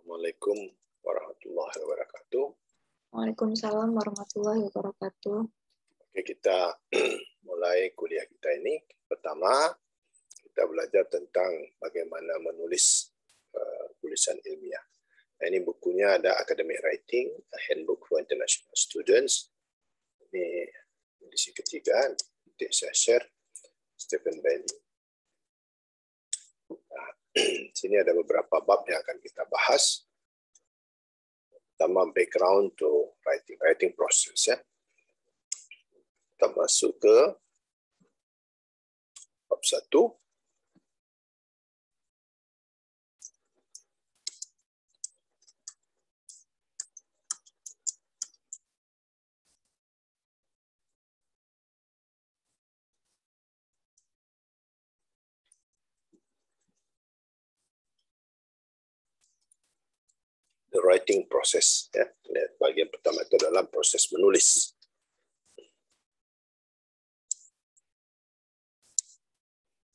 Assalamualaikum warahmatullahi wabarakatuh. Waalaikumsalam warahmatullahi wabarakatuh. Oke, kita mulai kuliah kita ini. Pertama, kita belajar tentang bagaimana menulis tulisan ilmiah. Nah, ini bukunya ada Academic Writing, A Handbook for International Students. Ini edisi ketiga, nanti saya share, Stephen Bailey. Nah, sini ada beberapa bab yang akan kita bahas. Pertama, background to writing process, ya. Kita masuk ke bab 1. The writing process, ya. Bagian pertama itu adalah proses menulis.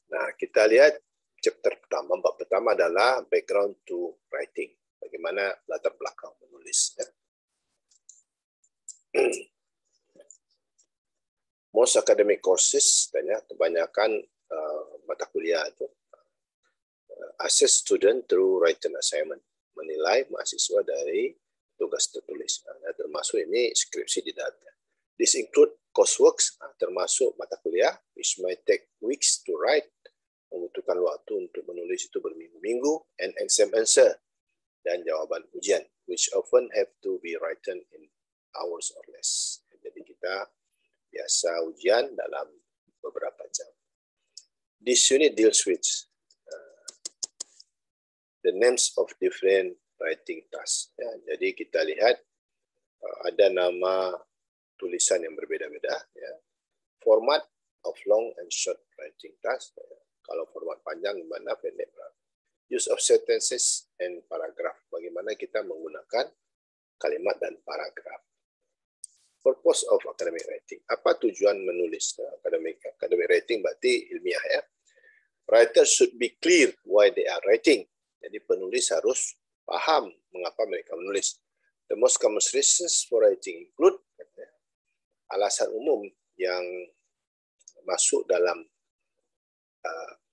Nah, kita lihat chapter pertama, bab pertama adalah background to writing. Bagaimana latar belakang menulis, ya. Most academic courses, kebanyakan mata kuliah itu assess student through written assignment, menilai mahasiswa dari tugas tertulis. Nah, termasuk ini skripsi di data. This include courseworks, termasuk mata kuliah, which might take weeks to write, membutuhkan waktu untuk menulis itu berminggu-minggu, and exam answer, dan jawaban ujian, which often have to be written in hours or less. Jadi kita biasa ujian dalam beberapa jam. This unit deals with the names of different writing tasks. Ya, jadi kita lihat ada nama tulisan yang berbeda-beda. Ya. Format of long and short writing task. Ya. Kalau format panjang gimana, pendek. Use of sentences and paragraph. Bagaimana kita menggunakan kalimat dan paragraf. Purpose of academic writing. Apa tujuan menulis academic writing? Berarti ilmiah, ya. Writers should be clear why they are writing. Jadi penulis harus paham mengapa mereka menulis. The most common reasons for writing include, alasan umum yang masuk dalam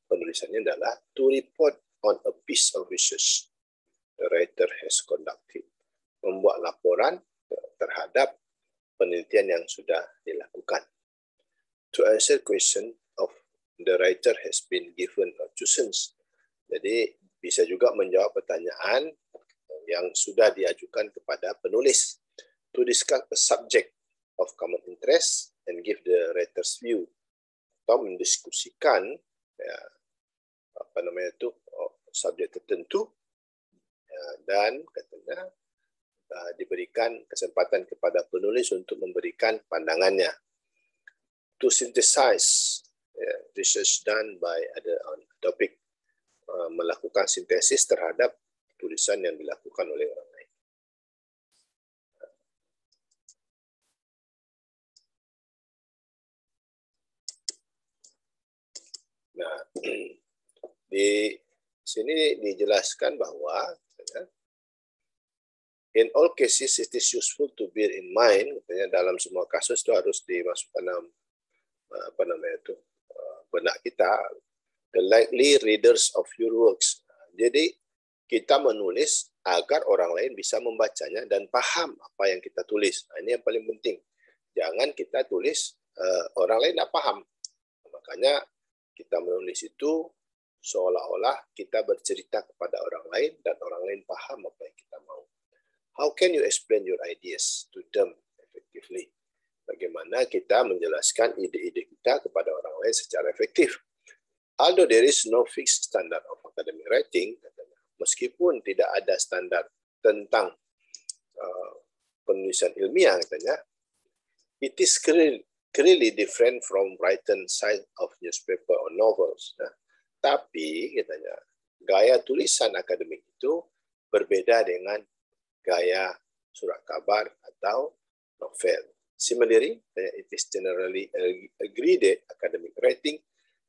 penulisannya adalah to report on a piece of research the writer has conducted. Membuat laporan terhadap penelitian yang sudah dilakukan. To answer question of the writer has been given or chosen. Jadi bisa juga menjawab pertanyaan yang sudah diajukan kepada penulis. To discuss a subject of common interest and give the writer's view. Atau mendiskusikan subjek tertentu dan katanya diberikan kesempatan kepada penulis untuk memberikan pandangannya. To synthesize research done by other on topic. Melakukan sintesis terhadap tulisan yang dilakukan oleh orang lain. Nah, di sini dijelaskan bahwa in all cases it is useful to bear in mind, dalam semua kasus itu harus dimasukkan dalam benak kita, the likely readers of your works. Jadi kita menulis agar orang lain bisa membacanya dan paham apa yang kita tulis. Nah, ini yang paling penting. Jangan kita tulis orang lain tidak paham. Makanya kita menulis itu seolah-olah kita bercerita kepada orang lain dan orang lain paham apa yang kita mau. How can you explain your ideas to them effectively? Bagaimana kita menjelaskan ide-ide kita kepada orang lain secara efektif? Although there is no fixed standard of academic writing, meskipun tidak ada standar tentang penulisan ilmiah, katanya, it is clearly different from written side of newspaper or novels. Nah, tapi, katanya, gaya tulisan akademik itu berbeda dengan gaya surat kabar atau novel. Similarly, it is generally agreed that academic writing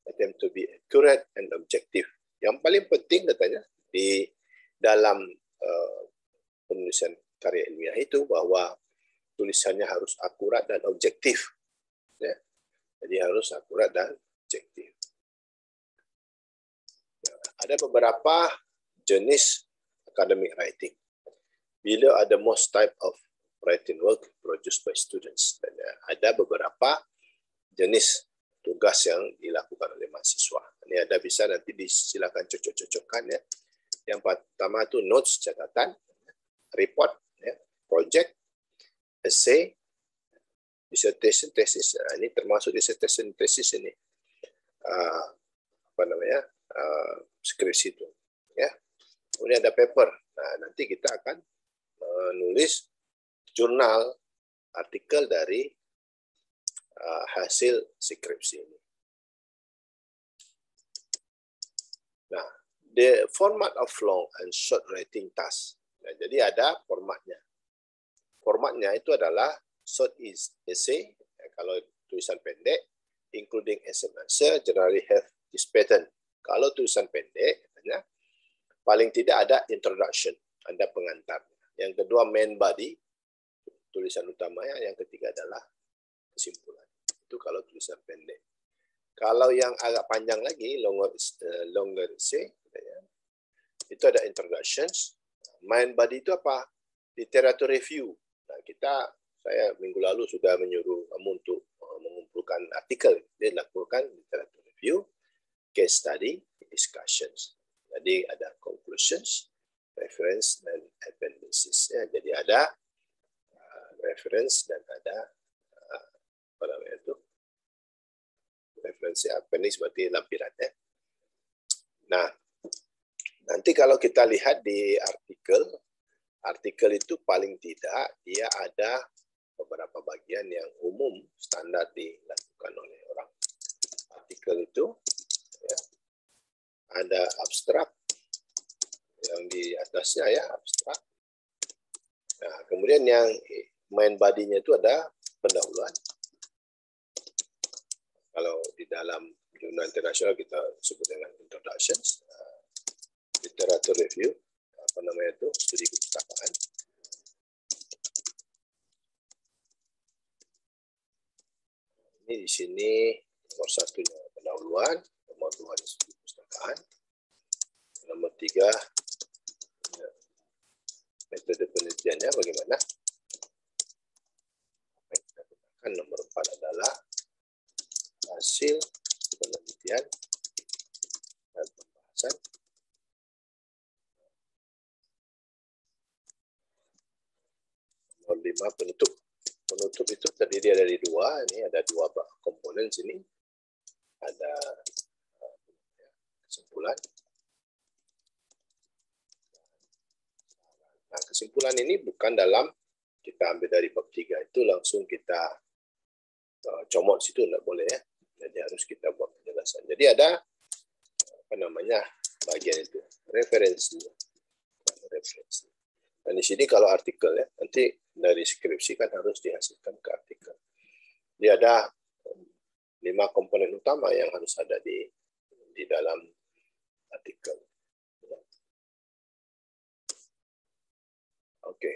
attempt to be accurate and objective. Yang paling penting katanya di dalam tulisan karya ilmiah itu bahwa tulisannya harus akurat dan objektif. Ya. Jadi harus akurat dan objektif. Ada beberapa jenis academic writing. Bila ada most type of writing work produced by students. Dan ada beberapa jenis tugas yang dilakukan oleh mahasiswa. Ini ada bisa nanti disilakan cocok-cocokkan ya. Yang pertama itu notes, catatan, report, ya, project, essay, dissertation, thesis. Ini termasuk dissertation, thesis ini. Skripsi itu. Ya. Kemudian ada paper. Nah, nanti kita akan menulis jurnal, artikel dari hasil skripsi ini. Nah, the format of long and short writing task. Nah, jadi ada formatnya. Formatnya itu adalah short is essay, kalau tulisan pendek, including essay answer, generally have this pattern. Kalau tulisan pendek, katanya, paling tidak ada introduction, ada pengantar. Yang kedua main body, tulisan utamanya. Yang ketiga adalah kesimpulan. Itu kalau tulisan pendek. Kalau yang agak panjang lagi, longer essay, itu ada introductions. Main body itu apa? Literature review. Nah, saya minggu lalu sudah menyuruh kamu untuk mengumpulkan artikel. Dia lakukan literature review, case study, discussions. Jadi ada conclusions, reference, dan appendices. Ya, jadi ada reference dan ada apa namanya itu? Referensi appendix berarti lampiran ya. Nah, nanti kalau kita lihat di artikel itu paling tidak dia ada beberapa bagian yang umum standar dilakukan oleh orang. Artikel itu ya, ada abstrak yang di atasnya ya, abstrak. Nah, kemudian yang main body-nya itu ada pendahuluan. Kalau di dalam jurnal internasional kita sebut dengan introductions, literature review, apa namanya itu, studi perpustakaan. Ini di sini nomor satunya pendahuluan, nomor dua studi perpustakaan, nomor tiga metode penelitiannya bagaimana. Nomor 4 adalah hasil penelitian dan pembahasan. Nomor 5 penutup. Penutup itu terdiri dari dua. Ini ada dua komponen sini. Ada kesimpulan. Nah, kesimpulan ini bukan dalam kita ambil dari bab 3 itu langsung kita comot situ, enggak boleh ya. Jadi harus kita buat penjelasan. Jadi ada apa namanya bagian itu referensi. Dan di sini kalau artikel ya, nanti dari skripsi kan harus dihasilkan ke artikel. Jadi ada 5 komponen utama yang harus ada di dalam artikel. Oke.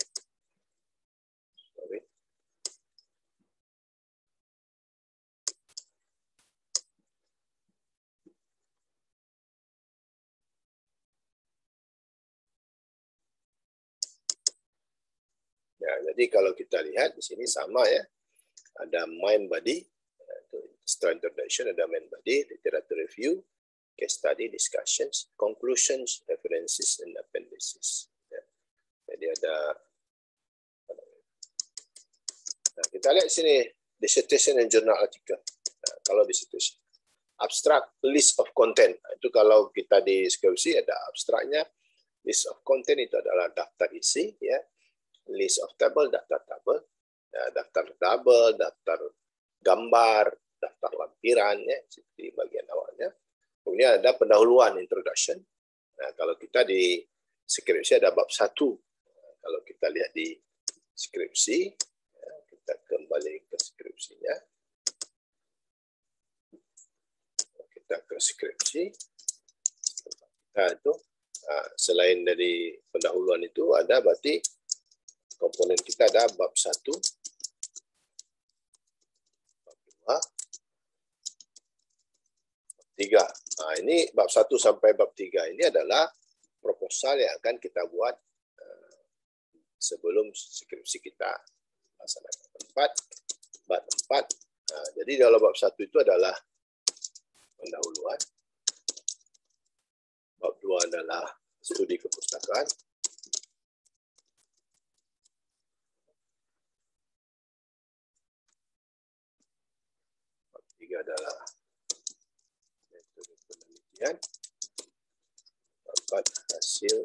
Ya, jadi kalau kita lihat di sini sama ya, ada main body, setelah introduction ada main body, literature review, case study, discussions, conclusions, references, and appendices. Ya. Jadi ada, nah, kita lihat sini dissertation and journal article. Nah, kalau dissertation, abstract list of content, itu kalau kita di skripsi ada abstraknya, list of content itu adalah daftar isi ya. List of table, daftar tabel, ya, daftar tabel, daftar gambar, daftar lampiran, ya, seperti bagian awalnya. Kemudian ada pendahuluan, introduction. Nah, kalau kita di skripsi ada bab 1. Kalau kita lihat di skripsi, ya, kita kembali ke skripsinya. Kita ke skripsi. Nah, itu selain dari pendahuluan itu ada berarti komponen kita ada bab 1, bab 2, bab 3. Nah, ini bab 1 sampai bab 3 ini adalah proposal yang akan kita buat sebelum skripsi kita laksanakan. Bab 4. Nah, jadi dalam bab 1 itu adalah pendahuluan. Bab 2 adalah studi kepustakaan. Bab 3 adalah metode penelitian. Bab 4 hasil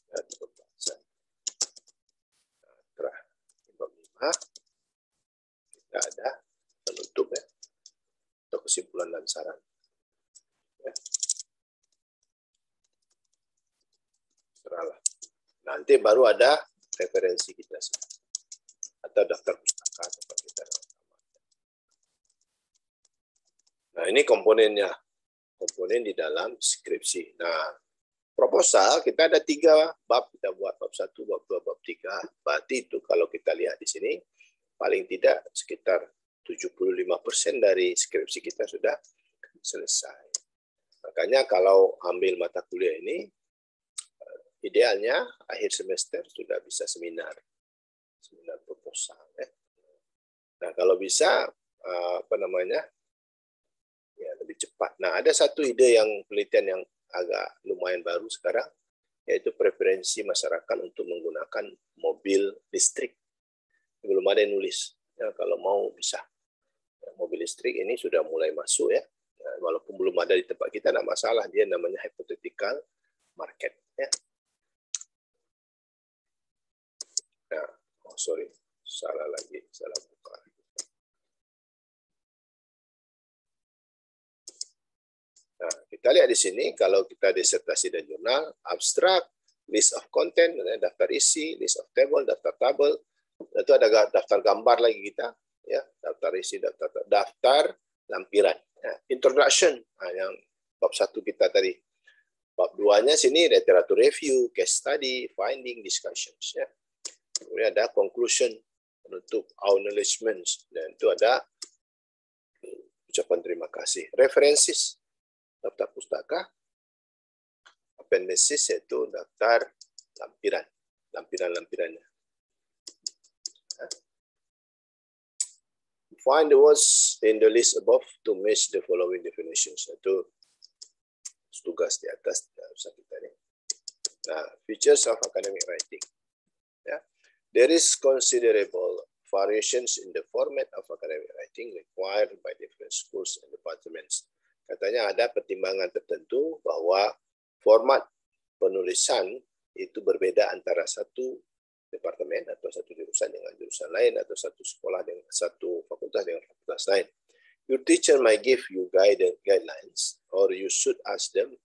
dan pembahasan. Nah, bab 5 kita ada penutup ya, atau kesimpulan dan saran. Ya. Serahlah. Nanti baru ada referensi kita atau daftar pustaka tempat kita. Nah, ini komponennya, komponen di dalam skripsi. Nah, proposal kita ada 3 bab, kita buat bab 1, bab 2, bab 3. Berarti itu kalau kita lihat di sini paling tidak sekitar 75% dari skripsi kita sudah selesai. Makanya kalau ambil mata kuliah ini idealnya akhir semester sudah bisa seminar proposal ya. Nah, kalau bisa ya lebih cepat. Nah, ada satu ide yang penelitian yang agak lumayan baru sekarang, yaitu preferensi masyarakat untuk menggunakan mobil listrik. Belum ada yang nulis. Ya, kalau mau bisa. Ya, mobil listrik ini sudah mulai masuk ya. Nah, walaupun belum ada di tempat kita, tidak masalah. Dia namanya hypothetical market. Ya. Nah, salah lagi, salah buka. Nah, kita lihat di sini, kalau kita disertasi dan jurnal, abstrak, list of content, daftar isi, list of table, daftar tabel, itu ada daftar gambar lagi kita, ya, daftar isi, daftar lampiran, ya. Introduction, yang bab 1 kita tadi. Bab 2-nya sini literatur review, case study, finding, discussions, ya. Kemudian ada conclusion, penutup, acknowledgements, dan itu ada ucapan terima kasih. References, daftar pustaka. Appendices yaitu daftar lampirannya. Find the words in the list above to match the following definitions. Itu tugas di atas usaha kita ini. Nah, features of academic writing. Ya. There is considerable variations in the format of academic writing required by different schools and departments. Katanya ada pertimbangan tertentu bahwa format penulisan itu berbeda antara satu departemen atau satu jurusan dengan jurusan lain, atau satu sekolah dengan satu fakultas dengan fakultas lain. Your teacher might give you guidelines, or you should ask them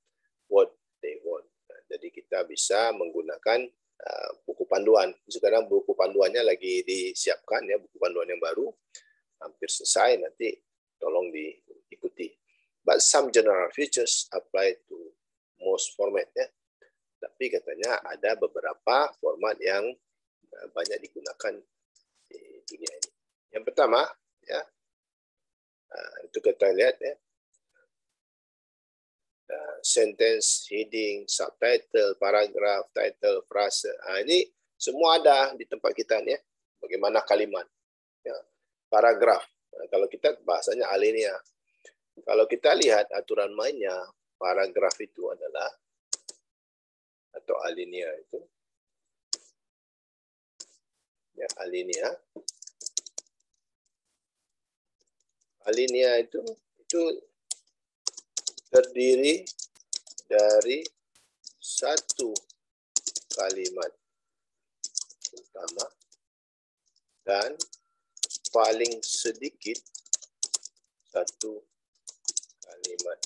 what they want. Jadi kita bisa menggunakan buku panduan. Sekarang buku panduannya lagi disiapkan ya, buku panduan yang baru hampir selesai, nanti tolong diikuti. But some general features apply to most format ya. Tapi katanya ada beberapa format yang banyak digunakan di dunia ini. Yang pertama ya, itu kita lihat ya, sentence, heading, subtitle, paragraf, title, frase. Ini semua ada di tempat kita nih ya. Bagaimana kalimat, ya. Paragraf. Kalau kita bahasanya alinea. Kalau kita lihat aturan mainnya, paragraf itu adalah, atau alinea itu, ya, alinea itu terdiri dari satu kalimat utama dan paling sedikit satu kalimat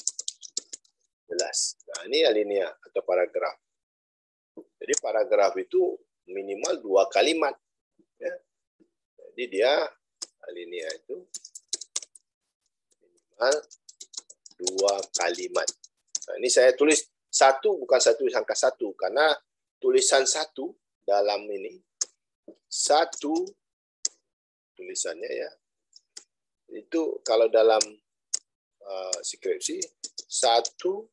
jelas. Nah, ini alinea atau paragraf. Jadi paragraf itu minimal 2 kalimat. Ya. Jadi dia alinea itu minimal 2 kalimat. Nah, ini saya tulis 1 bukan 1 angka 1 karena tulisan satu dalam ini, satu tulisannya ya, itu kalau dalam skripsi 1, 2,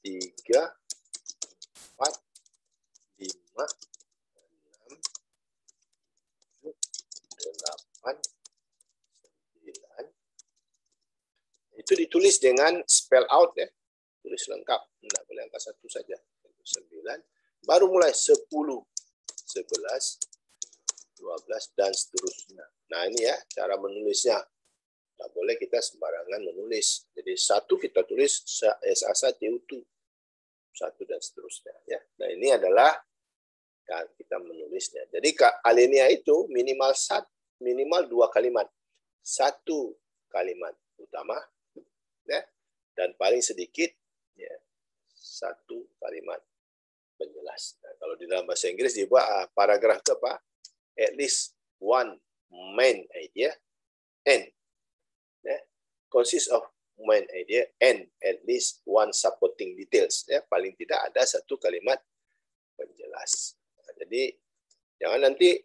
3, 4, 5, 6, 8, 9. Itu ditulis dengan spell out ya, tulis lengkap, tidak boleh angka 1 saja. 9, baru mulai 10, 11, 12 dan seterusnya. Nah ini ya cara menulisnya. Tidak boleh kita sembarangan menulis. Jadi 1 kita tulis SASA TU2. 1 dan seterusnya ya. Nah ini adalah kita menulisnya. Jadi alinea itu minimal 2 kalimat. 1 kalimat utama ya, dan paling sedikit ya 1 kalimat penjelas. Nah, kalau di dalam bahasa Inggris dibuat paragraf itu apa? At least one main idea and consists of main idea and at least one supporting details. Ya, paling tidak ada 1 kalimat penjelas. Nah, jadi jangan nanti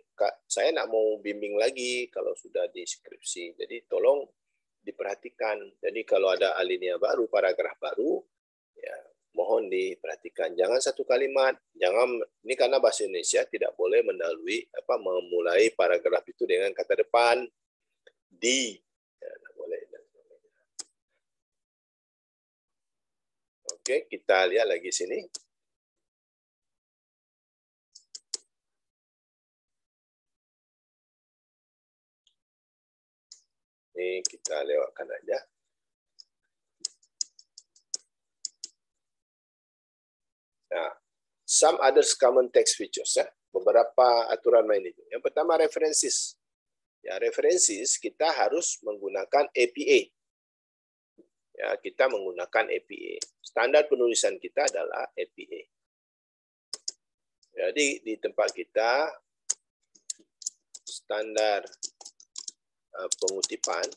saya nak mau bimbing lagi kalau sudah di skripsi. Jadi tolong diperhatikan. Jadi kalau ada alinea baru, paragraf baru, ya mohon diperhatikan. Jangan 1 kalimat. Jangan, ini karena bahasa Indonesia tidak boleh memulai paragraf itu dengan kata depan di. Ya, tidak boleh. Oke, kita lihat lagi sini. Ini kita lewatkan aja. Nah, some other common text features ya. Beberapa aturan main itu. Yang pertama references. Ya, references kita harus menggunakan APA. Ya, kita menggunakan APA. Standar penulisan kita adalah APA. Jadi di tempat kita standar pengutipan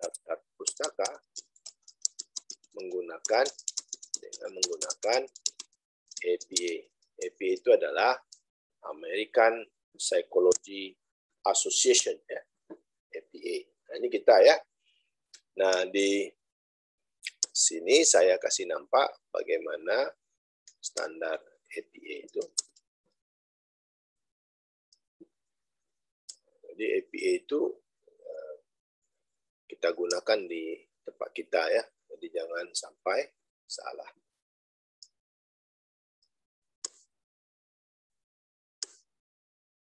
daftar pustaka menggunakan APA. APA itu adalah American Psychology Association ya. APA. Nah, ini kita ya. Nah, di sini saya kasih nampak bagaimana standar APA itu. Jadi APA itu kita gunakan di tempat kita ya. Jadi jangan sampai salah.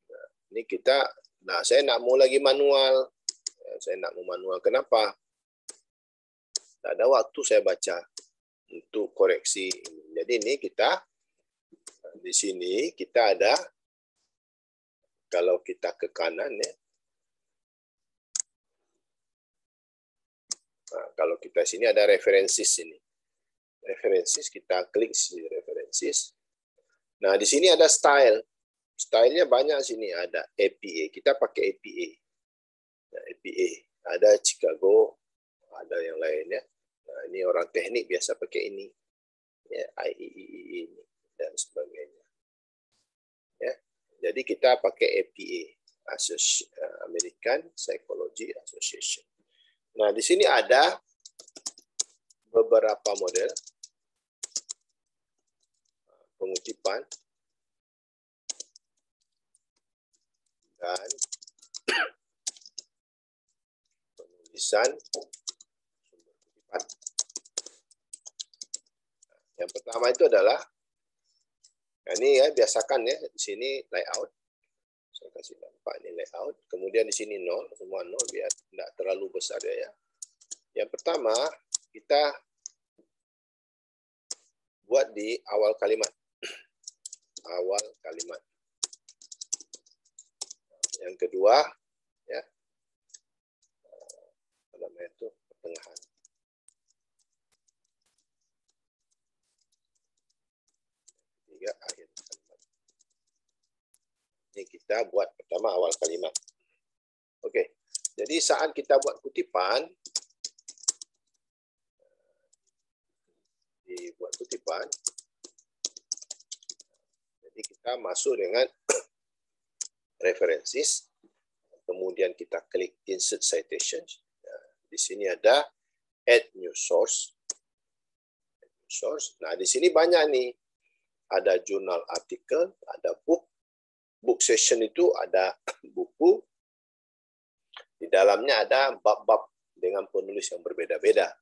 Nah, ini kita, saya nak mau lagi manual. Saya nak mau manual. Kenapa? Tak ada waktu saya baca untuk koreksi ini. Jadi ini kita di sini kita ada, kalau kita ke kanan ya. Nah, kalau kita sini ada references ini. References, kita klik di references. Nah, di sini ada style. Stylenya banyak sini, ada APA. Kita pakai APA. Nah, APA. Ada Chicago, ada yang lainnya. Nah, ini orang teknik biasa pakai ini. Ya, IEEE ini dan sebagainya. Ya. Jadi kita pakai APA, American Psychology Association. Nah, di sini ada beberapa model pengutipan dan penulisan sumber kutipan. Yang pertama itu adalah, ini ya biasakan ya, di sini layout. Saya kasih nampak ini layout. Kemudian di sini 0, semua 0 biar tidak terlalu besar ya. Yang pertama kita buat di awal kalimat. Awal kalimat. Yang kedua ya, apa namanya itu, pertengahan. Ketiga akhir kalimat. Ini kita buat pertama awal kalimat. Oke. Jadi saat kita buat kutipan, dibuat kutipan. Jadi kita masuk dengan references, kemudian kita klik insert citations. Di sini ada add new source. Nah, di sini banyak nih. Ada jurnal artikel, ada book. Book session itu ada buku. Di dalamnya ada bab-bab dengan penulis yang berbeda-beda.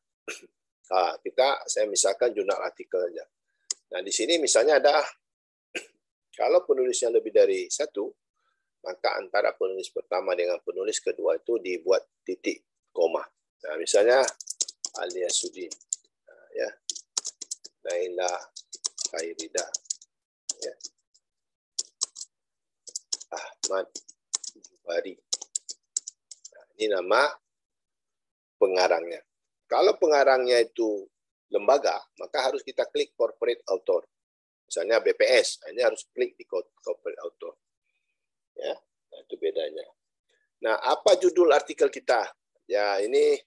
Saya misalkan jurnal artikel aja. Nah, di sini misalnya ada, kalau penulisnya lebih dari satu, maka antara penulis pertama dengan penulis kedua itu dibuat titik, koma. Nah, misalnya Alia Sudin, ya, Naila Khairida, ya, Ahmad Jubari. Nah, ini nama pengarangnya. Kalau pengarangnya itu lembaga, maka harus kita klik corporate author. Misalnya BPS, ini harus klik di corporate author. Ya, nah, itu bedanya. Nah, apa judul artikel kita? Ya, ini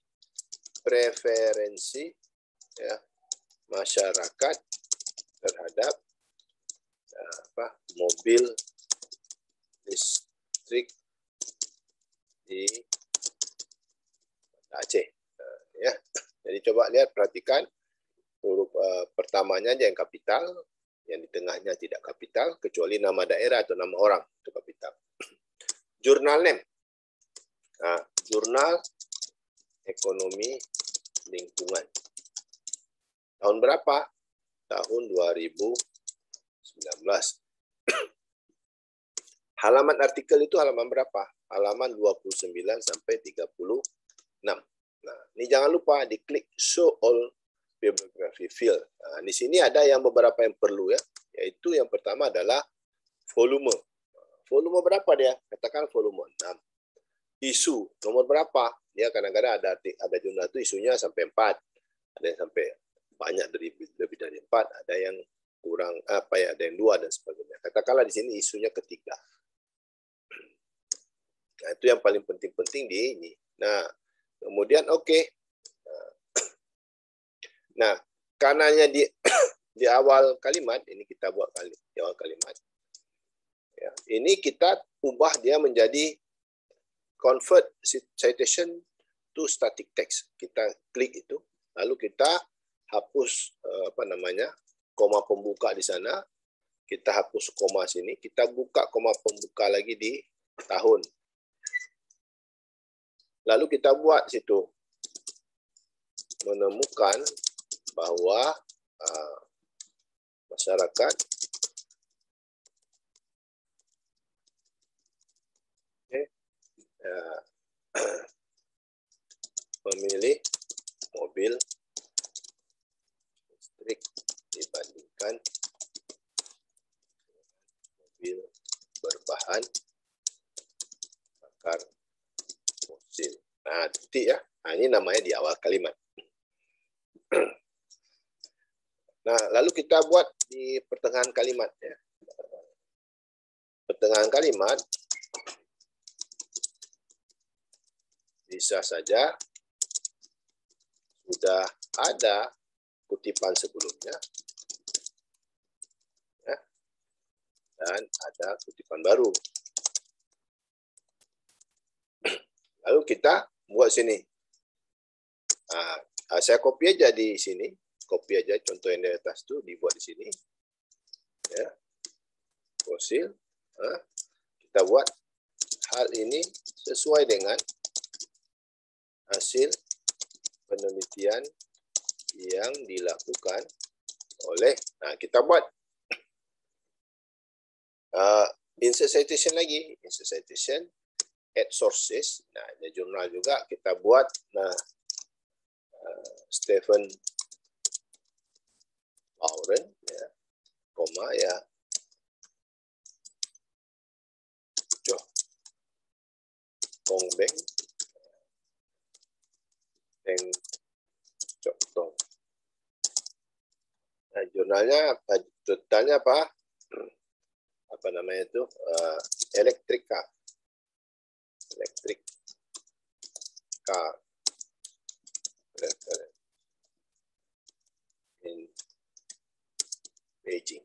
preferensi, ya, masyarakat terhadap mobil listrik di Aceh. Ya, jadi coba lihat, perhatikan huruf pertamanya aja yang kapital, yang di tengahnya tidak kapital, kecuali nama daerah atau nama orang itu kapital. Jurnal name, nah, jurnal ekonomi lingkungan. Tahun berapa? Tahun 2019. Halaman artikel itu halaman berapa? Halaman 29 sampai 36. Nah, ini jangan lupa diklik show all bibliography field. Nah, di sini ada yang beberapa yang perlu, ya, yaitu yang pertama adalah volume. Volume berapa dia? Katakan volume 6. Isu nomor berapa? Dia kadang-kadang ada jurnal itu isunya sampai 4, ada yang sampai banyak lebih dari 4, ada yang kurang ada yang 2 dan sebagainya. Katakanlah di sini isunya ketiga. Nah, itu yang paling penting-penting di ini. Nah, kemudian oke. Nah, karenanya di awal kalimat, ini kita buat di awal kalimat. Ya, ini kita ubah dia menjadi convert citation to static text. Kita klik itu, lalu kita hapus koma pembuka di sana, kita hapus koma sini, kita buka koma pembuka lagi di tahun. Lalu kita buat situ menemukan bahwa masyarakat memilih mobil listrik dibandingkan mobil berbahan bakar fosil. Nah, titik ya. Nah, ini namanya di awal kalimat. Nah, lalu kita buat di pertengahan kalimat, ya. Pertengahan kalimat bisa saja sudah ada kutipan sebelumnya, ya, dan ada kutipan baru. Lalu kita buat sini. Nah, saya copy aja di sini, copy aja contoh yang di atas itu dibuat di sini, ya, fosil. Nah, kita buat hal ini sesuai dengan hasil penelitian yang dilakukan oleh, nah, kita buat insert citation lagi, insert citation, add sources. Nah, ini jurnal juga kita buat. Nah, Stephen Lauren, ya, koma, ya, Jo Kongbeng, Teng Cok Tong. Nah, jurnalnya tanya apa? Apa namanya itu? Elektrika in Beijing.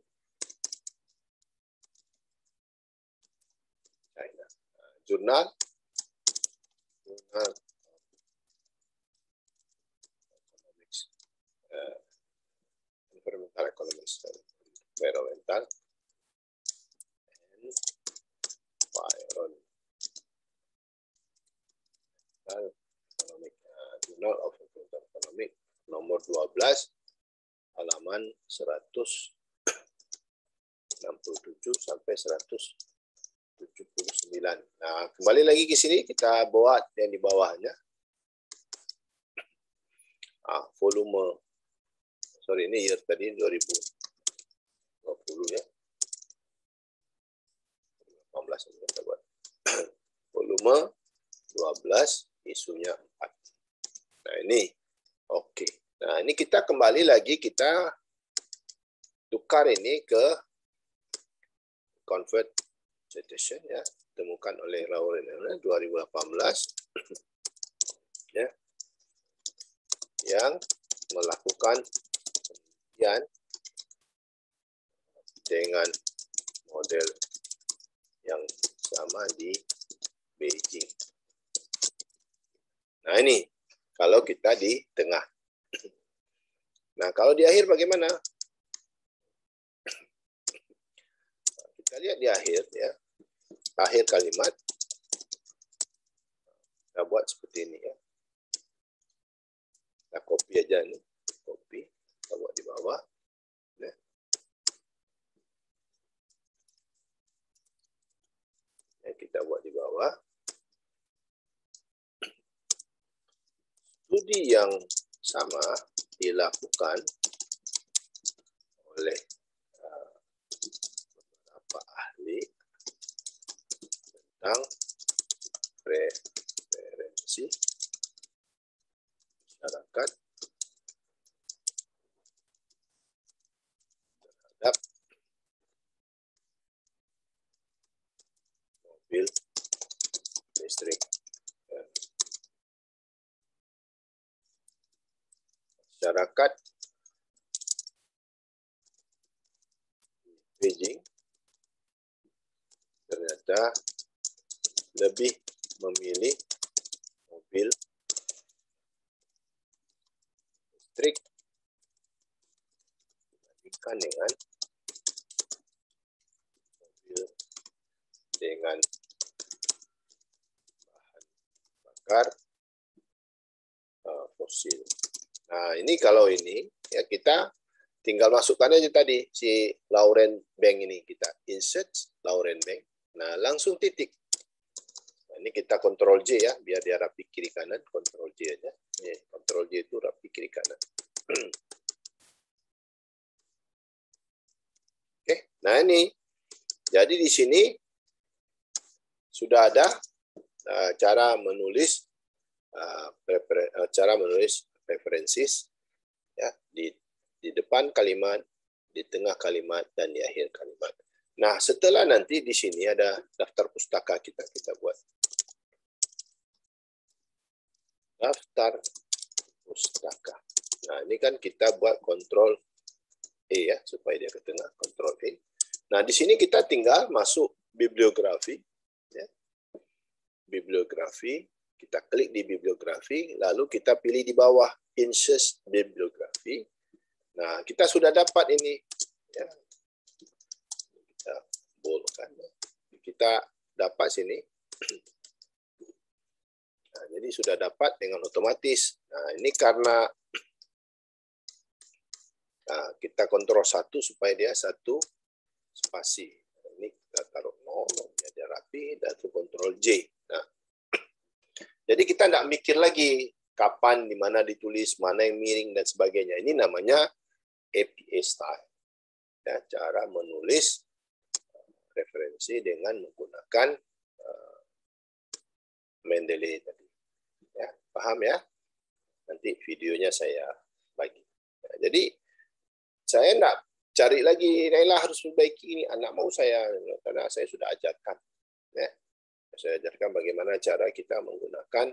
China. Jurnal Economics, Environmental Economics, Environmental Economic, Journal of Environmental Economics, nomor 12, halaman 167 sampai 179. Nah, kembali lagi ke sini, kita buat yang di bawahnya. Volume, sorry, ini year tadi 2020 ya. 18 kita buat. Volume 12, isunya 4. Nah, ini. Oke. Nah, ini kita kembali lagi, kita tukar ini ke convert citation ya, ditemukan oleh Lauren 2018 ya, yang melakukan penelitian dengan model yang sama di Beijing. Nah, ini kalau kita di tengah. Nah, kalau di akhir bagaimana? Kita lihat di akhir ya. Akhir kalimat. Kita buat seperti ini ya. Kita copy aja nih. Copy. Kita buat di bawah. Nah. Kita buat di bawah. Studi yang sama dilakukan oleh beberapa ahli tentang preferensi masyarakat terhadap mobil listrik. Masyarakat Beijing ternyata lebih memilih mobil listrik dibandingkan dengan mobil dengan bahan bakar fosil. Nah, ini kalau ini ya kita tinggal masukkan aja tadi si Lauren Bank ini, kita insert Lauren Bank. Nah, langsung titik. Nah, ini kita Ctrl J ya, biar dia rapi kiri kanan, Ctrl J aja. Nih, Ctrl J itu rapi kiri kanan. Oke, nah ini. Jadi di sini sudah ada cara menulis referensis ya, di depan kalimat, di tengah kalimat, dan di akhir kalimat. Nah, setelah nanti di sini ada daftar pustaka kita buat. Daftar pustaka. Nah, ini kan kita buat Ctrl E ya, supaya dia ke tengah, Ctrl E. Nah, di sini kita tinggal masuk bibliografi. Ya. Bibliografi. Kita klik di bibliografi, lalu kita pilih di bawah insert bibliografi. Nah, kita sudah dapat ini. Ya. Kita boldkan. Kita dapat sini. Nah, jadi sudah dapat dengan otomatis. Nah, ini karena kita kontrol 1 supaya dia satu spasi. Ini kita taruh 0, biar dia rapi, dan kontrol J. Nah, jadi kita tidak mikir lagi kapan, di mana ditulis, mana yang miring, dan sebagainya. Ini namanya APA style. Ya, cara menulis referensi dengan menggunakan Mendeley tadi. Ya, paham ya? Nanti videonya saya bagi. Ya, jadi saya tidak cari lagi, Naila harus perbaiki ini. Anak mau saya, karena saya sudah ajarkan. Ya. Saya ajarkan bagaimana cara kita menggunakan,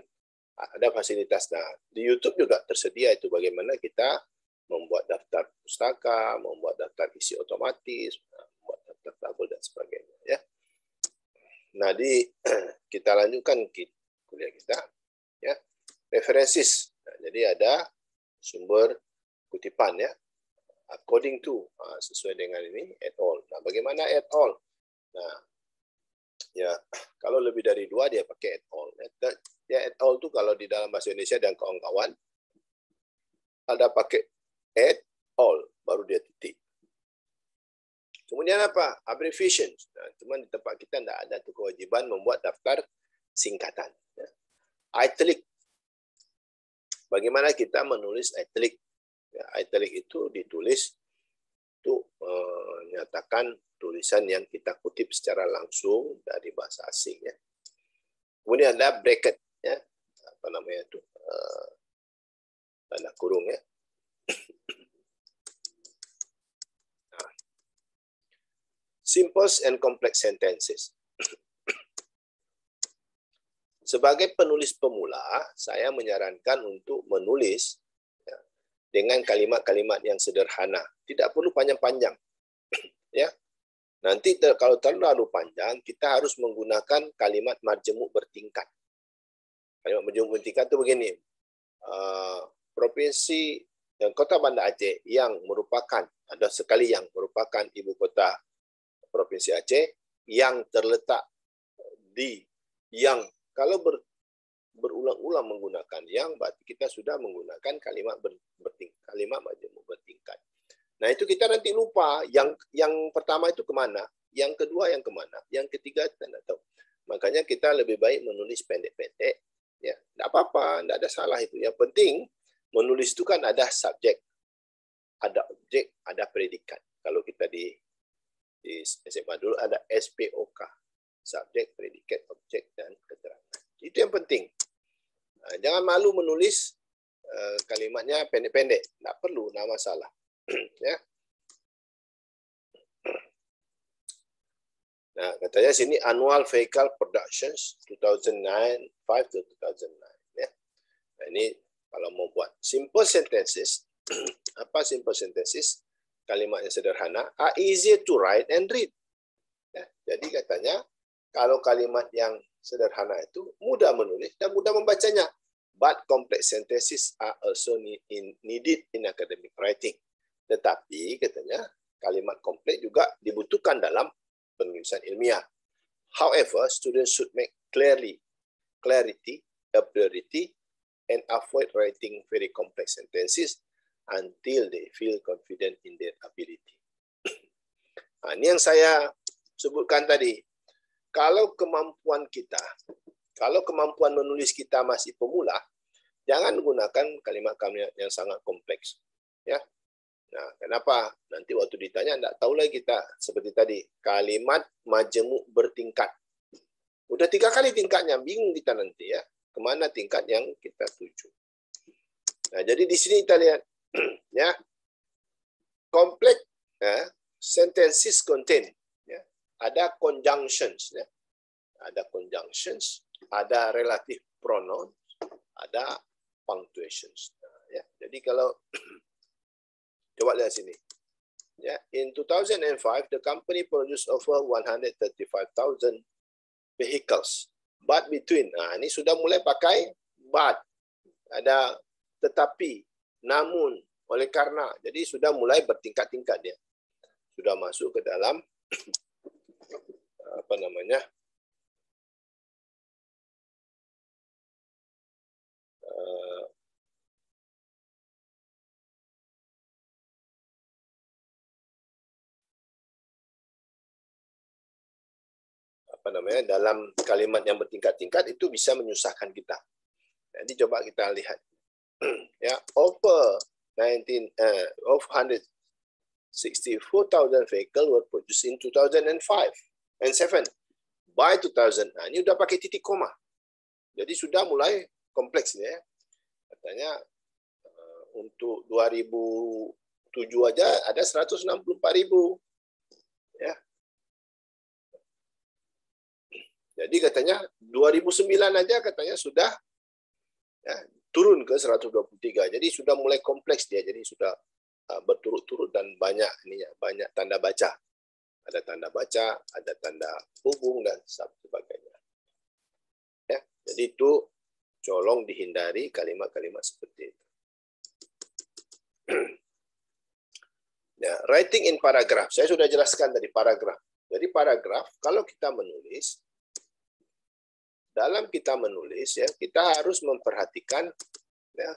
ada fasilitas. Nah, di YouTube juga tersedia itu bagaimana kita membuat daftar pustaka, membuat daftar isi otomatis, membuat daftar tabel dan sebagainya. Ya. Nah, kita lanjutkan kuliah kita. Ya, references. Nah, jadi ada sumber kutipan ya. According to, sesuai dengan ini, et al. Nah, bagaimana et al? Nah, ya kalau lebih dari 2 dia pakai et al. Ya, et al itu kalau di dalam bahasa Indonesia dan kawan-kawan ada pakai et al, baru dia titik. Kemudian apa? Abbreviation. Nah, cuman di tempat kita tidak ada tuh kewajiban membuat daftar singkatan. Ya. Italic. Bagaimana kita menulis italic? Ya, italic itu ditulis untuk menyatakan tulisan yang kita kutip secara langsung dari bahasa asing. Ya. Kemudian ada bracket. Ya. Apa namanya itu? Tanda kurung ya. Simple and complex sentences. Sebagai penulis pemula, saya menyarankan untuk menulis ya, dengan kalimat-kalimat yang sederhana. Tidak perlu panjang-panjang. Ya. Nanti kalau terlalu panjang, kita harus menggunakan kalimat majemuk bertingkat. Kalimat majemuk bertingkat itu begini. Provinsi Kota Banda Aceh yang merupakan, ada sekali yang merupakan ibu kota Provinsi Aceh yang terletak di yang, kalau berulang-ulang menggunakan yang, berarti kita sudah menggunakan kalimat kalimat majemuk bertingkat. Nah, itu kita nanti lupa yang pertama itu kemana, yang kedua yang kemana, yang ketiga kita tidak tahu. Makanya kita lebih baik menulis pendek-pendek. Ya, tidak apa-apa, tidak ada salah itu. Yang penting menulis itu kan ada subjek, ada objek, ada predikat. Kalau kita di SMA dulu ada SPOK, subjek, predikat, objek, dan keterangan. Itu yang penting. Jangan malu menulis kalimatnya pendek-pendek. Tak perlu, tak masalah. Ya. Nah, katanya sini annual vehicle productions 2005 to 2009. Ya. Nah, ini kalau mau buat simple sentences, apa simple sentences? Kalimat yang sederhana, are easier to write and read. Ya, jadi katanya, kalau kalimat yang sederhana itu mudah menulis dan mudah membacanya. But complex sentences are also needed in academic writing. Tetapi katanya, kalimat kompleks juga dibutuhkan dalam penulisan ilmiah. However, students should make clarity, a priority, and avoid writing very complex sentences until they feel confident in their ability. Nah, ini yang saya sebutkan tadi. Kalau kemampuan menulis kita masih pemula, jangan gunakan kalimat-kalimat yang sangat kompleks. Ya. Nah, kenapa? Nanti waktu ditanya tidak tahu lagi kita seperti tadi kalimat majemuk bertingkat. Udah 3 kali tingkatnya, bingung kita nanti ya. Kemana tingkat yang kita tuju? Nah, jadi di sini kita lihat. Ya, complex ya, sentences contain ya, ada conjunctions ya, ada relative pronoun, ada punctuations ya. Jadi kalau coba lihat sini ya, in 2005 the company produced over 135,000 vehicles, but between, nah ini sudah mulai pakai but, ada tetapi, namun, oleh karena, jadi sudah mulai bertingkat-tingkat dia. Sudah masuk ke dalam apa namanya? Dalam kalimat yang bertingkat-tingkat itu bisa menyusahkan kita. Jadi coba kita lihat. Ya, over 164,000 vehicles were produced in 2005 and 7. By 2000, nah ini udah pakai titik koma. Jadi sudah mulai kompleks ya. Katanya untuk 2007 aja ada 164,000. Ya. Jadi katanya 2009 aja katanya sudah ya, turun ke 123. Jadi sudah mulai kompleks dia. Jadi sudah berturut-turut dan banyak tanda baca. Ada tanda baca, ada tanda hubung dan sebagainya. Ya, jadi itu colong dihindari kalimat-kalimat seperti itu. Ya, writing in paragraph. Saya sudah jelaskan tadi paragraph. Jadi paragraph kalau kita menulis, dalam kita menulis ya kita harus memperhatikan ya,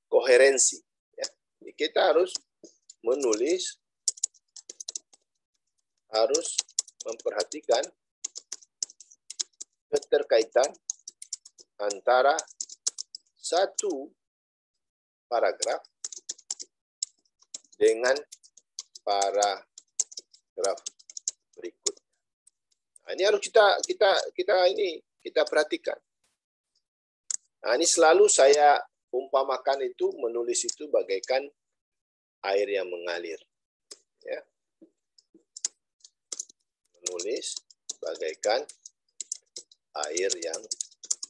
koherensi. Ya. Jadi kita harus menulis, harus memperhatikan keterkaitan antara satu paragraf dengan paragraf berikut. Nah, ini harus kita perhatikan. Nah, ini selalu saya umpamakan itu menulis itu bagaikan air yang mengalir. Ya. Menulis bagaikan air yang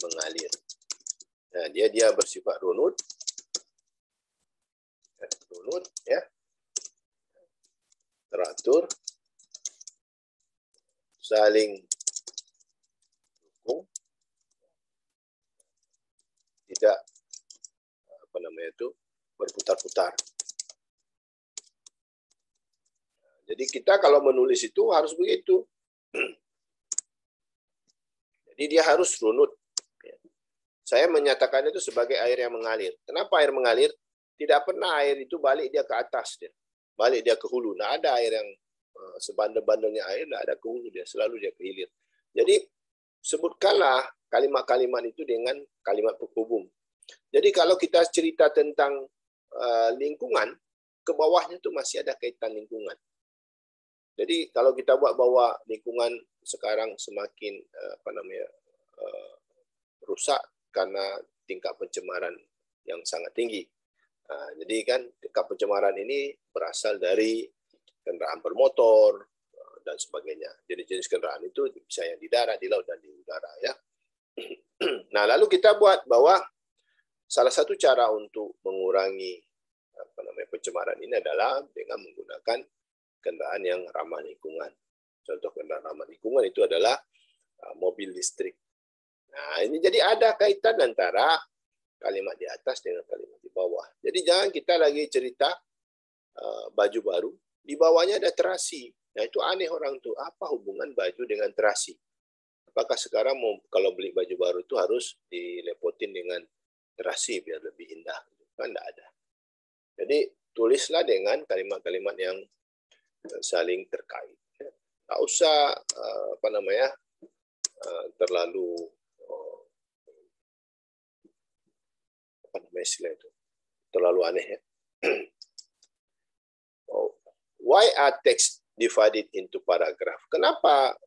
mengalir. Nah, dia bersifat runut. Runut ya. Teratur. Saling dukung. Tidak berputar-putar. Jadi kita kalau menulis itu harus begitu. Jadi dia harus runut. Saya menyatakan itu sebagai air yang mengalir. Kenapa air mengalir? Tidak pernah air itu balik dia ke atas. Balik dia ke hulu. Nah, ada air yang sebandel-bandelnya air, tidak ada ke hulu. Dia selalu dia ke hilir. Jadi sebutkanlah kalimat-kalimat itu dengan kalimat penghubung. Jadi kalau kita cerita tentang lingkungan, ke bawahnya itu masih ada kaitan lingkungan. Jadi kalau kita buat bahwa lingkungan sekarang semakin rusak karena tingkat pencemaran yang sangat tinggi. Jadi kan tingkat pencemaran ini berasal dari kendaraan bermotor dan sebagainya. Jadi jenis kendaraan itu bisa yang di darat, di laut dan di udara ya. Nah, lalu kita buat bahwa salah satu cara untuk mengurangi pencemaran ini adalah dengan menggunakan kendaraan yang ramah lingkungan. Contoh kendaraan ramah lingkungan itu adalah mobil listrik. Nah, ini jadi ada kaitan antara kalimat di atas dengan kalimat di bawah. Jadi jangan kita lagi cerita baju baru, di bawahnya ada terasi. Nah, itu aneh orang tuh, apa hubungan baju dengan terasi? Apakah sekarang kalau beli baju baru itu harus dilepotin dengan terasi biar lebih indah? Kan tidak ada. Jadi tulislah dengan kalimat-kalimat yang saling terkait. Tak usah terlalu istilah itu terlalu aneh ya. Why are text divided into paragraph? Kenapa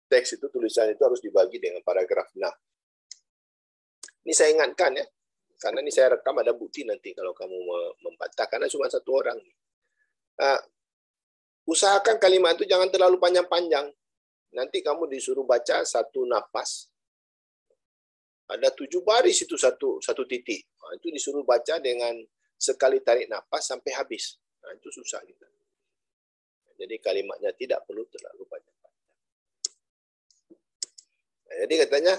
teks itu, tulisan itu harus dibagi dengan paragraf? Nah, ini saya ingatkan ya, karena ini saya rekam, ada bukti nanti kalau kamu membantah, karena cuma satu orang. Usahakan kalimat itu jangan terlalu panjang-panjang. Nanti kamu disuruh baca satu napas, ada 7 baris itu satu titik. Nah, itu disuruh baca dengan sekali tarik napas sampai habis. Nah, itu susah gitu. Jadi kalimatnya tidak perlu terlalu panjang-panjang. Nah, jadi katanya,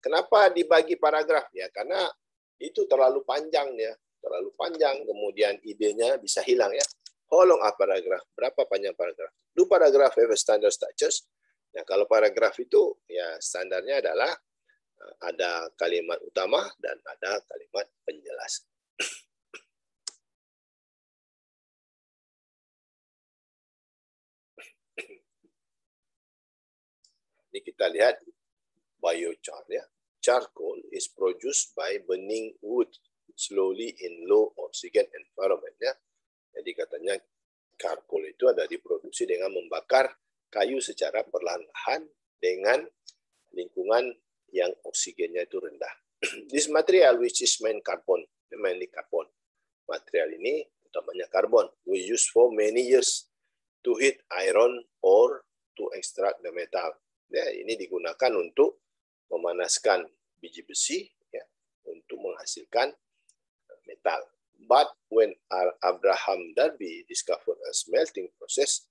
kenapa dibagi paragraf? Ya, karena itu terlalu panjang ya, terlalu panjang. Kemudian idenya bisa hilang ya. How long a paragraph? Berapa panjang paragraf? Do paragraph have a standard structures? Nah, kalau paragraf itu ya standarnya adalah ada kalimat utama dan ada kalimat penjelas. Ini kita lihat biochar ya. Charcoal is produced by burning wood slowly in low oxygen environment ya. Jadi katanya charcoal itu ada diproduksi dengan membakar kayu secara perlahan-lahan dengan lingkungan yang oksigennya itu rendah. This material which is mainly carbon. Material ini utamanya karbon. We use for many years to heat iron or to extract the metal. Ya, ini digunakan untuk memanaskan biji besi ya, untuk menghasilkan metal. But when Abraham Darby discovered a smelting process,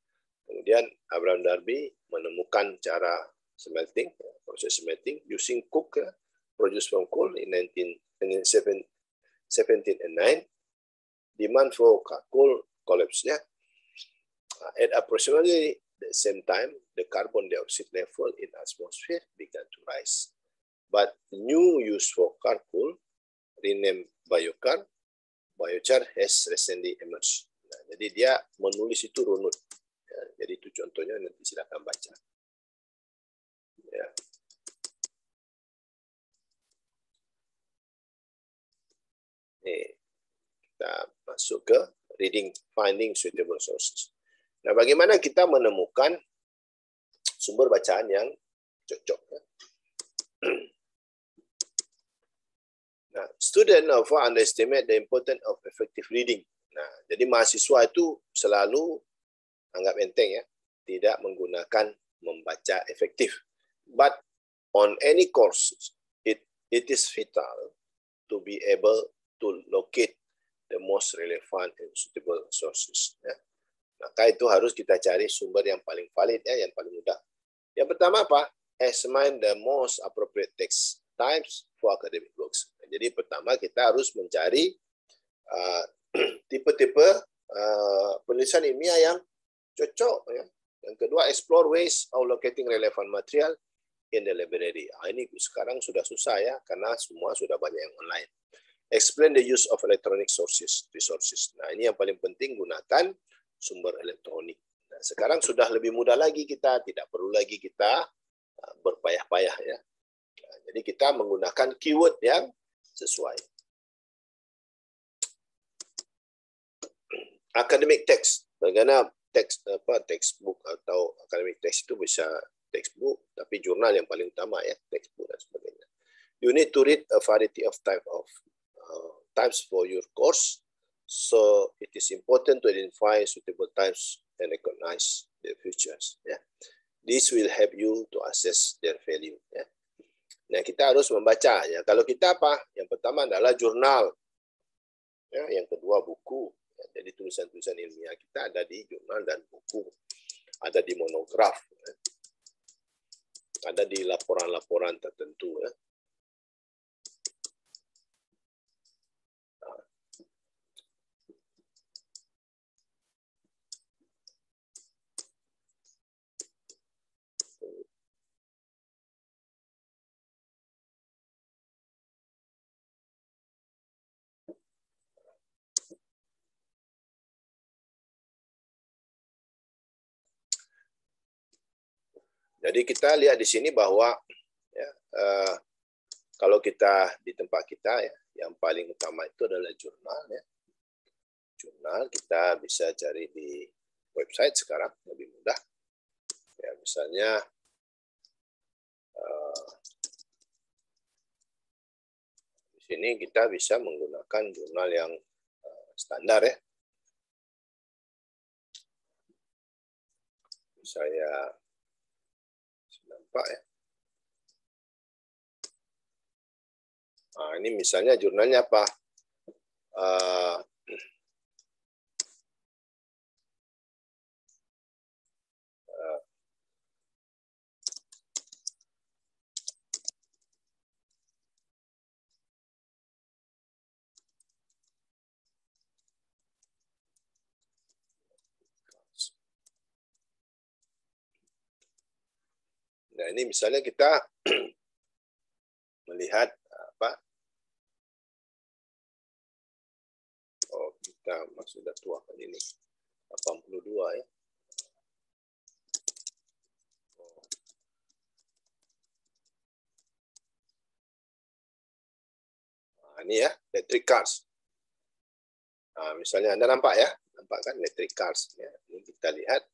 kemudian Abraham Darby menemukan cara smelting, proses smelting using coke produced from coal in 1709, demand for coal collapsed. At approximately the same time, the carbon dioxide level in atmosphere began to rise. But new use for charcoal, renamed biochar has recently emerged. Nah, jadi dia menulis itu runut. Ya, jadi itu contohnya, nanti silakan baca. Ya. Kita masuk ke reading, finding suitable sources. Nah, bagaimana kita menemukan sumber bacaan yang cocok? Nah, student underestimate the importance of effective reading. Nah, jadi mahasiswa itu selalu anggap enteng ya, tidak menggunakan membaca efektif. But on any course, it is vital to be able to locate the most relevant and suitable sources. Ya. Maka itu harus kita cari sumber yang paling valid, ya, yang paling mudah. Yang pertama apa? Examine the most appropriate text types for academic works. Jadi pertama kita harus mencari tipe-tipe penulisan ilmiah yang cocok. Ya. Yang kedua, explore ways of locating relevant material in the library. Ini sekarang sudah susah ya, karena semua sudah banyak yang online. Explain the use of electronic resources. Nah, ini yang paling penting, gunakan sumber elektronik. Nah, sekarang sudah lebih mudah lagi, kita tidak perlu lagi kita berpayah-payah ya. Nah, jadi kita menggunakan keyword yang sesuai. Academic text, bagaimana textbook atau academic text itu bisa textbook, tapi jurnal yang paling utama ya, textbook dan sebagainya. You need to read a variety of types for your course. So it is important to identify suitable types and recognize their features. Ya. This will help you to assess their value. Ya. Nah, kita harus membaca. Ya. Kalau kita apa? Yang pertama adalah jurnal. Ya. Yang kedua buku. Ya. Jadi tulisan-tulisan ilmiah kita ada di jurnal dan buku. Ada di monograf. Ya. Ada di laporan-laporan tertentu. Ya. Jadi kita lihat di sini bahwa ya, kalau kita di tempat kita ya, yang paling utama itu adalah jurnal. Ya. Jurnal kita bisa cari di website sekarang lebih mudah. Ya, misalnya di sini kita bisa menggunakan jurnal yang standar ya. Saya nampak ya. Nah, ini misalnya jurnalnya apa? Nah, ini misalnya kita melihat apa? Oh, kita sudah tua kan ini. 82 ya. Nah, ini ya, electric cars. Nah, misalnya Anda nampak ya, nampak kan electric cars. Ya. Ini kita lihat.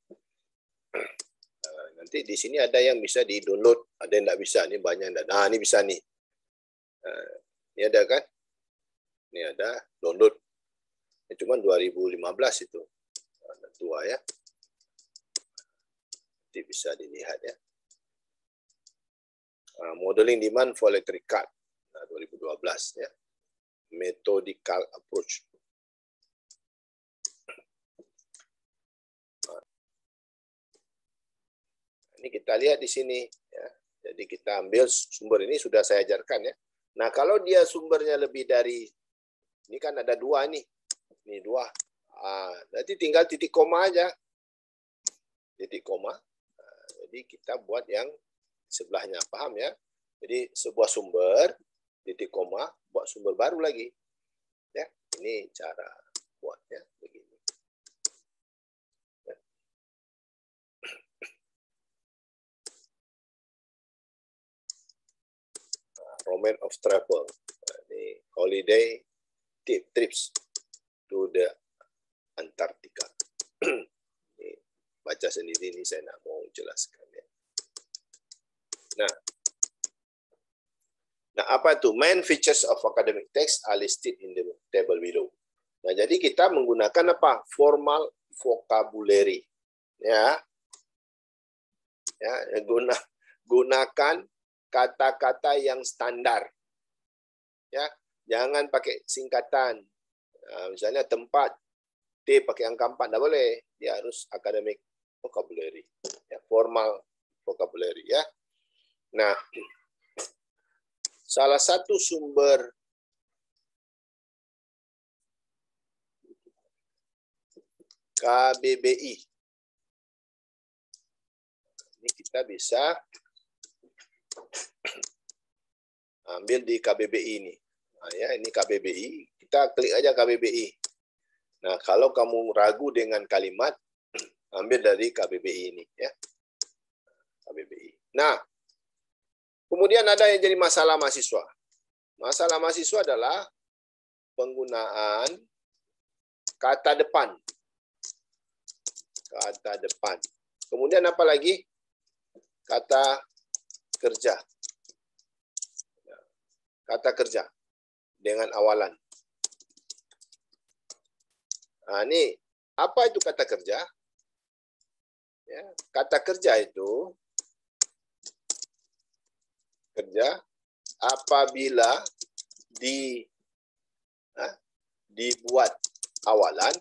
Nanti di sini ada yang bisa di-download, ada yang tidak bisa. Ini banyak yang tidak. Nah, ini bisa nih. Ini ada kan? Ini ada download. Ini cuma 2015 itu. Nah, tua ya. Nanti bisa dilihat ya. Modeling demand for electric car. Nah, 2012 ya. Methodical approach. Ini kita lihat di sini. Ya. Jadi kita ambil sumber ini sudah saya ajarkan ya. Nah kalau dia sumbernya lebih dari, ini kan ada 2 nih. Ini 2. Nanti tinggal titik koma aja. Titik koma. Jadi kita buat yang sebelahnya, paham ya? Jadi sebuah sumber, titik koma, buat sumber baru lagi. Ya, ini cara buatnya begini. Ya. Romance of travel. Ini holiday trips to the Antarctica. Ini baca sendiri, ini saya nak mau jelaskan ya. Nah, apa itu? Main features of academic text are listed in the table below. Nah, jadi kita menggunakan apa? Formal vocabulary. Ya. Ya, gunakan kata-kata yang standar. Ya, jangan pakai singkatan. Nah, misalnya tempat T pakai angka 4 enggak boleh. Dia harus academic vocabulary. Ya, formal vocabulary ya. Nah, salah satu sumber KBBI. Ini kita bisa ambil di KBBI ini. Nah, ya, ini KBBI. Kita klik aja KBBI. Nah, kalau kamu ragu dengan kalimat, ambil dari KBBI ini. Ya. KBBI. Nah, kemudian ada yang jadi masalah mahasiswa. Masalah mahasiswa adalah penggunaan kata depan. Kata depan. Kemudian apa lagi? Kata kerja. Kata kerja dengan awalan. Nah, ini apa itu kata kerja? Ya, kata kerja itu kerja apabila dibuat awalan,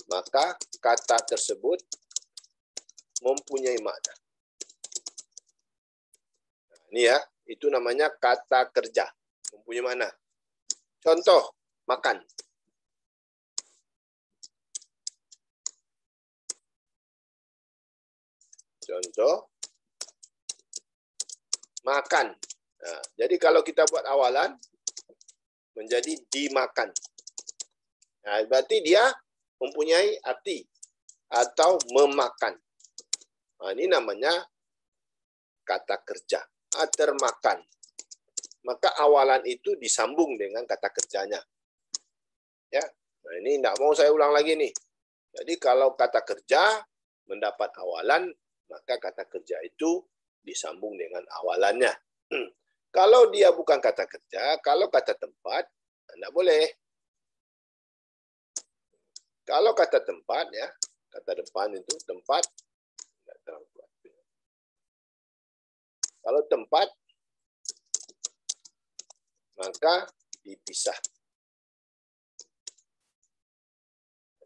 maka kata tersebut mempunyai makna. Nah, ini ya, itu namanya kata kerja, mempunyai makna. Contoh, makan. Contoh, makan. Nah, jadi kalau kita buat awalan, menjadi dimakan. Nah, berarti dia mempunyai arti atau memakan. Nah, ini namanya kata kerja. Termakan. Maka awalan itu disambung dengan kata kerjanya. Ya, nah ini tidak mau saya ulang lagi nih. Jadi kalau kata kerja mendapat awalan, maka kata kerja itu disambung dengan awalannya. Kalau dia bukan kata kerja, kalau kata tempat, tidak boleh. Kalau kata tempat, ya, kata depan itu tempat. Kalau tempat, maka dipisah.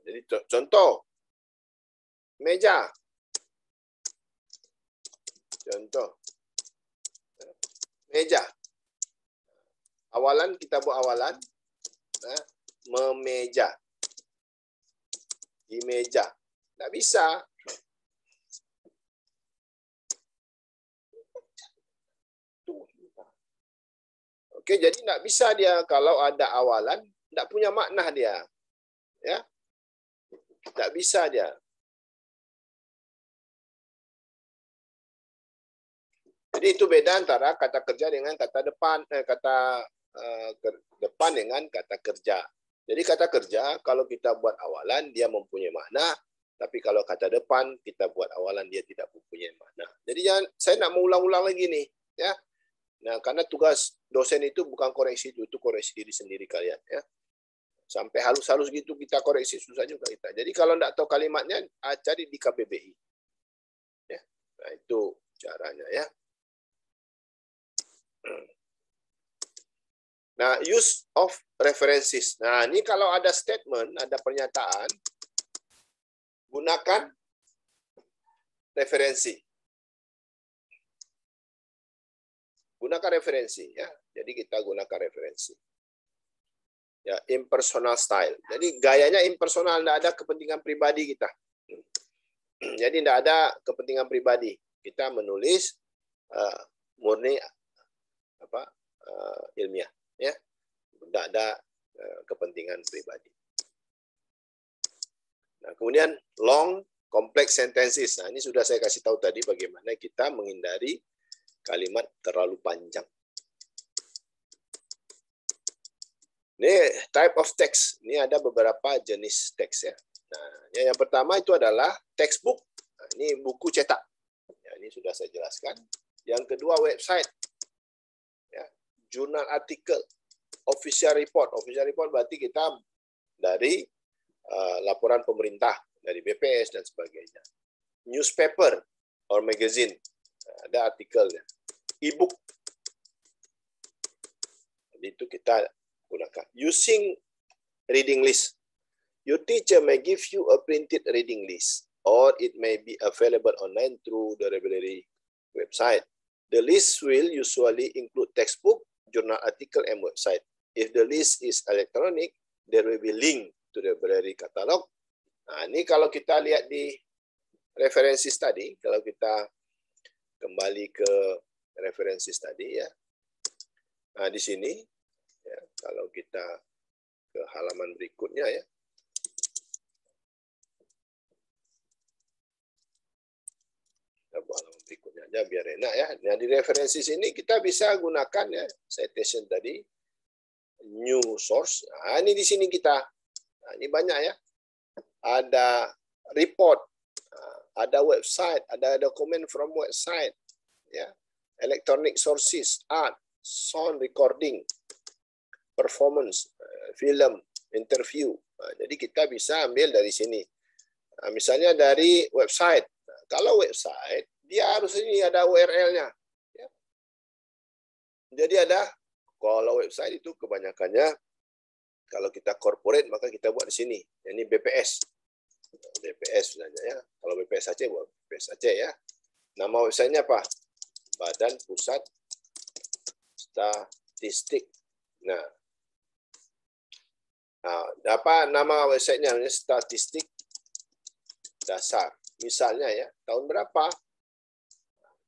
Jadi contoh, meja. Contoh, meja. Awalan, kita buat awalan. Nah, memeja. Di meja. Tidak bisa. Oke, jadi tidak bisa dia kalau ada awalan, tidak punya makna dia. Ya. Tidak bisa dia. Jadi itu beda antara kata kerja dengan kata depan, depan dengan kata kerja. Jadi kata kerja kalau kita buat awalan dia mempunyai makna, tapi kalau kata depan kita buat awalan dia tidak mempunyai makna. Jadi saya nak mengulang-ulang lagi nih, ya. Nah, karena tugas dosen itu bukan koreksi itu koreksi diri sendiri kalian, ya. Sampai halus-halus gitu kita koreksi susah juga kita. Jadi kalau tidak tahu kalimatnya, cari di KBBI. Ya. Nah, itu caranya, ya. Nah, use of references. Nah, ini kalau ada statement, ada pernyataan, gunakan referensi. gunakan referensi ya. Jadi kita gunakan referensi. Ya, impersonal style. Jadi gayanya impersonal, tidak ada kepentingan pribadi kita. Jadi tidak ada kepentingan pribadi. Kita menulis murni ilmiah, ya. Tidak ada kepentingan pribadi. Nah, kemudian long complex sentences. Nah, ini sudah saya kasih tahu tadi bagaimana kita menghindari kalimat terlalu panjang. Ini type of text. Ini ada beberapa jenis teks ya. Nah, yang pertama itu adalah textbook. Nah, ini buku cetak. Ya, ini sudah saya jelaskan. Yang kedua website. Ya, jurnal artikel, official report. Official report berarti kita dari laporan pemerintah, dari BPS dan sebagainya. Newspaper or magazine. Nah, ada artikelnya. E-book. Jadi itu kita gunakan. Using reading list. Your teacher may give you a printed reading list, or it may be available online through the library website. The list will usually include textbook, journal article, and website. If the list is electronic, there will be link to the library catalog. Nah, ini kalau kita lihat di referensi tadi, kalau kita kembali ke referensi tadi ya. Nah, di sini ya, kalau kita ke halaman berikutnya ya. Kita buat halaman berikutnya aja biar enak ya. Nah, di referensi sini kita bisa gunakan ya citation tadi, new source. Nah, ini di sini kita. Nah, ini banyak ya. Ada report, ada website, ada dokumen from website ya. Electronic sources, art, sound recording, performance, film, interview. Nah, jadi kita bisa ambil dari sini. Nah, misalnya dari website. Nah, kalau website, dia harus ini ada URL-nya. Ya. Jadi ada, kalau website itu kebanyakannya, kalau kita corporate, maka kita buat di sini. Ini BPS. BPS sebenarnya ya. Kalau BPS Aceh, buat BPS Aceh ya. Nama websitenya apa? Badan Pusat Statistik. Nah, apa nama websitenya? Statistik dasar. Misalnya ya, tahun berapa?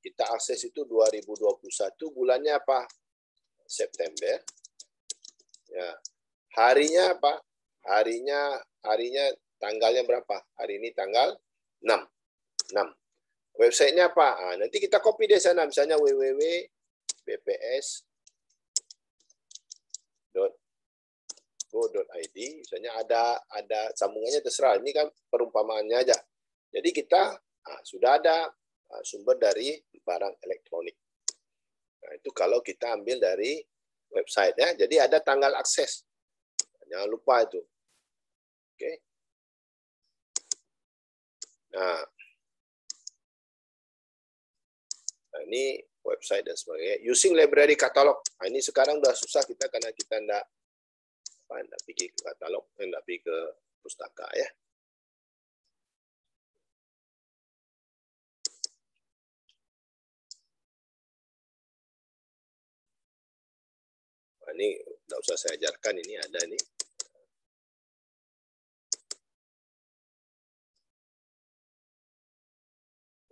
Kita akses itu 2021, bulannya apa? September. Ya. Harinya apa? Harinya tanggalnya berapa? Hari ini tanggal 6. Websitenya apa? Nanti kita copy di sana, misalnya www.bps.go.id, misalnya ada sambungannya terserah. Ini kan perumpamaannya aja. Jadi kita sudah ada sumber dari barang elektronik. Nah, itu kalau kita ambil dari website ya. Jadi ada tanggal akses. Jangan lupa itu. Oke. Nah, ini website dan sebagainya. Using library catalog. Nah, ini sekarang udah susah kita karena kita enggak pergi ke katalog, enggak pergi ke pustaka ya. Nah, ini enggak usah saya ajarkan, ini ada nih.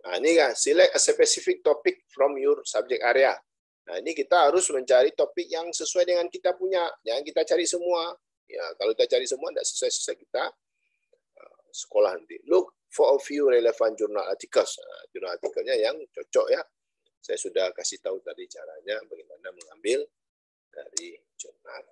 Nah, ini kan select a specific topic from your subject area. Nah, ini kita harus mencari topik yang sesuai dengan kita punya. Jangan kita cari semua. Ya, kalau kita cari semua tidak sesuai kita sekolah nanti. Look for a few relevant journal articles. Nah, jurnal artikelnya yang cocok ya. Saya sudah kasih tahu tadi caranya bagaimana mengambil dari jurnal.